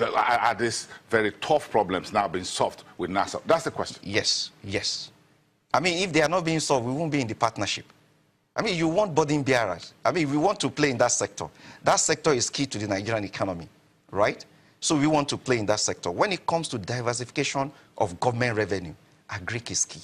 Are these very tough problems now being solved with NIRSAL? That's the question. Yes, yes. I mean, if they are not being solved, we won't be in the partnership. I mean, you want burden bearers. I mean, we want to play in that sector. That sector is key to the Nigerian economy, right? So we want to play in that sector. When it comes to diversification of government revenue, agric is key,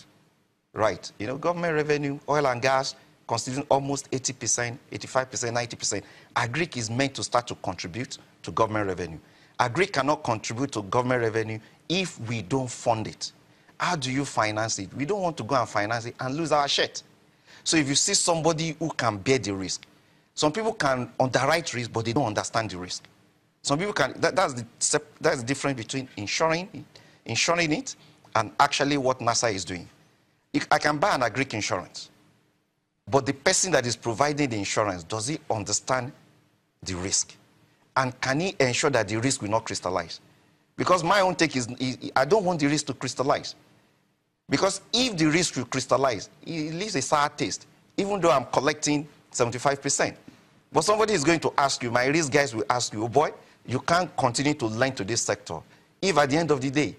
right? You know, government revenue, oil and gas, constituting almost 80%, 85%, 90%. Agric is meant to start to contribute to government revenue. Agric cannot contribute to government revenue if we don't fund it. How do you finance it? We don't want to go and finance it and lose our shirt. So if you see somebody who can bear the risk, some people can underwrite risk, but they don't understand the risk. Some people can, that's the difference between insuring it and actually what NIRSAL is doing. I can buy an agric insurance, but the person that is providing the insurance, does he understand the risk? And can he ensure that the risk will not crystallize? Because my own take is I don't want the risk to crystallize. Because if the risk will crystallize, it leaves a sour taste, even though I'm collecting 75%. But somebody is going to ask you, my risk guys will ask you, oh boy, you can't continue to lend to this sector if at the end of the day,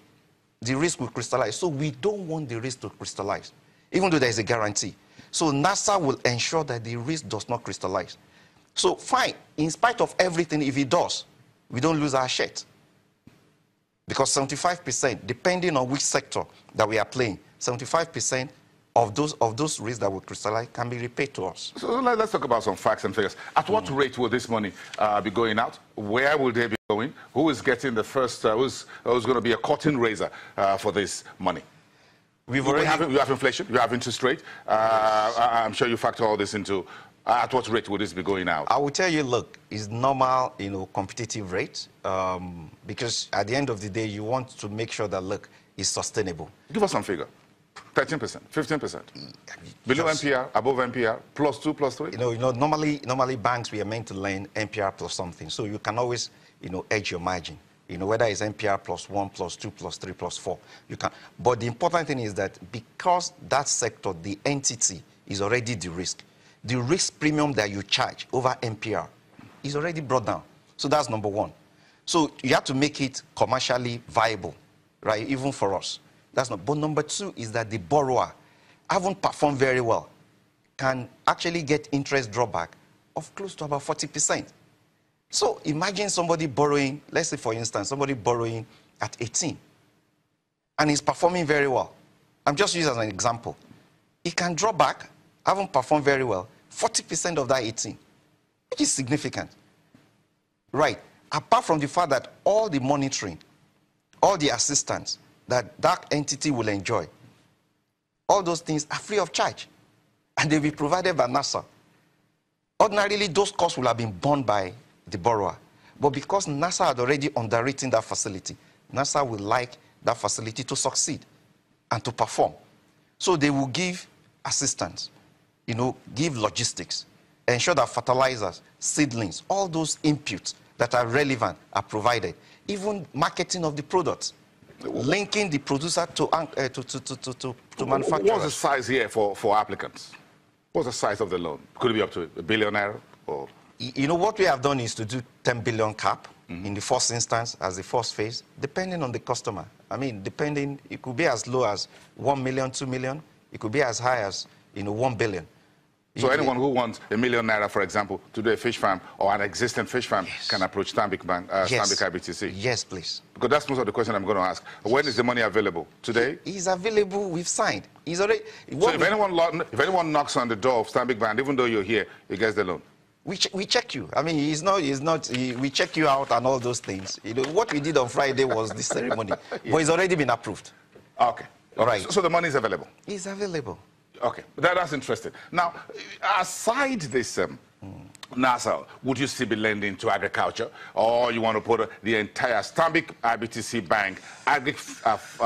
the risk will crystallize. So we don't want the risk to crystallize, even though there is a guarantee. So NIRSAL will ensure that the risk does not crystallize. So fine, in spite of everything, if it does, we don't lose our shirt. Because 75%, depending on which sector that we are playing, 75% of those risks that will crystallize can be repaid to us. So let's talk about some facts and figures. At what rate will this money be going out? Where will they be going? Who is getting the first, who's going to be a curtain raiser for this money? You have inflation, you have interest rate. I'm sure you factor all this into. At what rate will this be going out? I will tell you, look, it's normal, competitive rate, because at the end of the day, you want to make sure that, look, it's sustainable. Give us some figure. 13%, 15%. Below NPR, above NPR, +2, +3? Normally banks, we are meant to lend NPR plus something. So you can always, edge your margin. Whether it's NPR +1, +2, +3, +4, you can. But the important thing is that because that sector, the entity, is already de-risked, the risk premium that you charge over NPR is already brought down. So that's number one. So you have to make it commercially viable, right, even for us. But number two is that the borrower, haven't performed very well, can actually get interest drawback of close to about 40%. So imagine somebody borrowing, let's say for instance, somebody borrowing at 18 and is performing very well. I'm just using as an example. He can draw back, haven't performed very well, 40% of that 18, which is significant. Right. Apart from the fact that all the monitoring, all the assistance that entity will enjoy, all those things are free of charge, and they'll be provided by NIRSAL. Ordinarily, those costs will have been borne by the borrower. But because NIRSAL had already underwritten that facility, NIRSAL will like that facility to succeed and to perform. So they will give assistance, give logistics, ensure that fertilizers, seedlings, all those inputs that are relevant are provided. Even marketing of the products, linking the producer to manufacturers. What's the size here for applicants? What's the size of the loan? Could it be up to $1 billion or? What we have done is to do 10 billion cap in the first instance as the first phase, depending on the customer. I mean, it could be as low as 1 million, 2 million. It could be as high as, 1 billion. So anyone who wants $1 million, for example, to do a fish farm or an existing fish farm can approach STanbic Bank, STanbic IBTC? Yes, please. Because that's most of the question I'm going to ask. When is the money available? Today? He's available. We've signed. He's already. So if anyone knocks on the door of STanbic Bank, even though you're here, he gets the loan? We check you. I mean, we check you out and all those things. What we did on Friday was the ceremony. But it's already been approved. Okay. All right. So the money is available? It's available. Okay, that's interesting. Now, aside this NIRSAL, would you still be lending to agriculture, or you want to put the entire STanbic IBTC Bank agri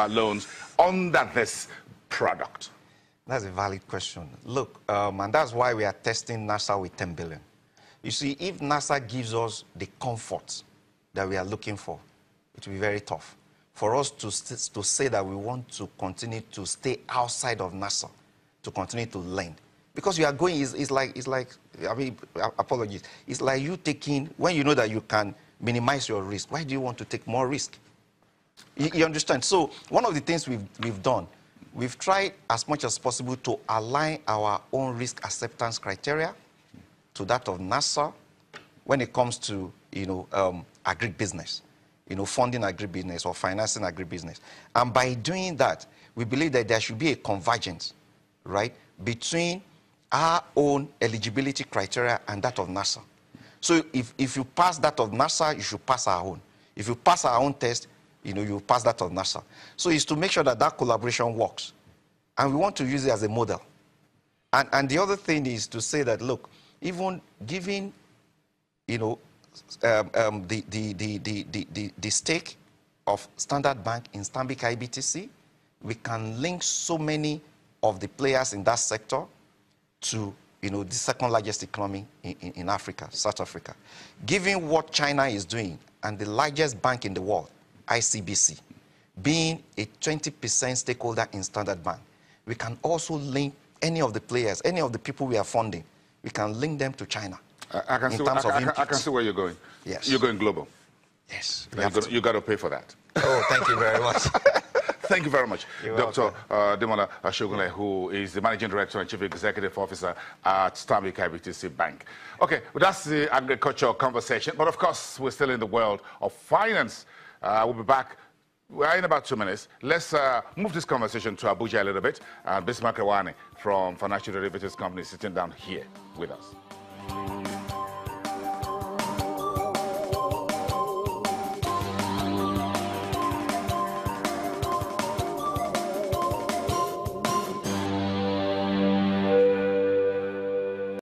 loans under this product? That's a valid question. Look, and that's why we are testing NIRSAL with 10 billion. You see, if NIRSAL gives us the comfort that we are looking for, it will be very tough for us to say that we want to continue to stay outside of NIRSAL, to continue to lend. Because you are going, it's like, I mean, apologies. It's like you taking, when you know that you can minimize your risk? Why do you want to take more risk? You understand? So one of the things we've done, we've tried as much as possible to align our own risk acceptance criteria to that of NIRSAL when it comes to, agribusiness, funding agribusiness or financing agribusiness. And by doing that, we believe that there should be a convergence, right, between our own eligibility criteria and that of NIRSAL. So if you pass that of NIRSAL, you should pass our own. If you pass our own test, you pass that of NIRSAL. So it's to make sure that that collaboration works. And we want to use it as a model. And the other thing is to say that, look, even giving, the stake of Standard Bank in STanbic IBTC, we can link so many of the players in that sector to, the second largest economy in Africa, South Africa. Given what China is doing and the largest bank in the world, ICBC, being a 20% stakeholder in Standard Bank, we can also link any of the players, any of the people we are funding, we can link them to China. I can see where you're going. Yes. You're going global. Yes. You got to pay for that. Oh, thank you very much. Thank you very much, You're Dr. Demola Ashogunle, who is the Managing Director and Chief Executive Officer at STanbic IBTC Bank. Okay, well, that's the agricultural conversation, but of course, we're still in the world of finance. We'll be back in about 2 minutes. Let's move this conversation to Abuja a little bit. Bismarck Rewani from Financial Derivatives Company sitting down here with us.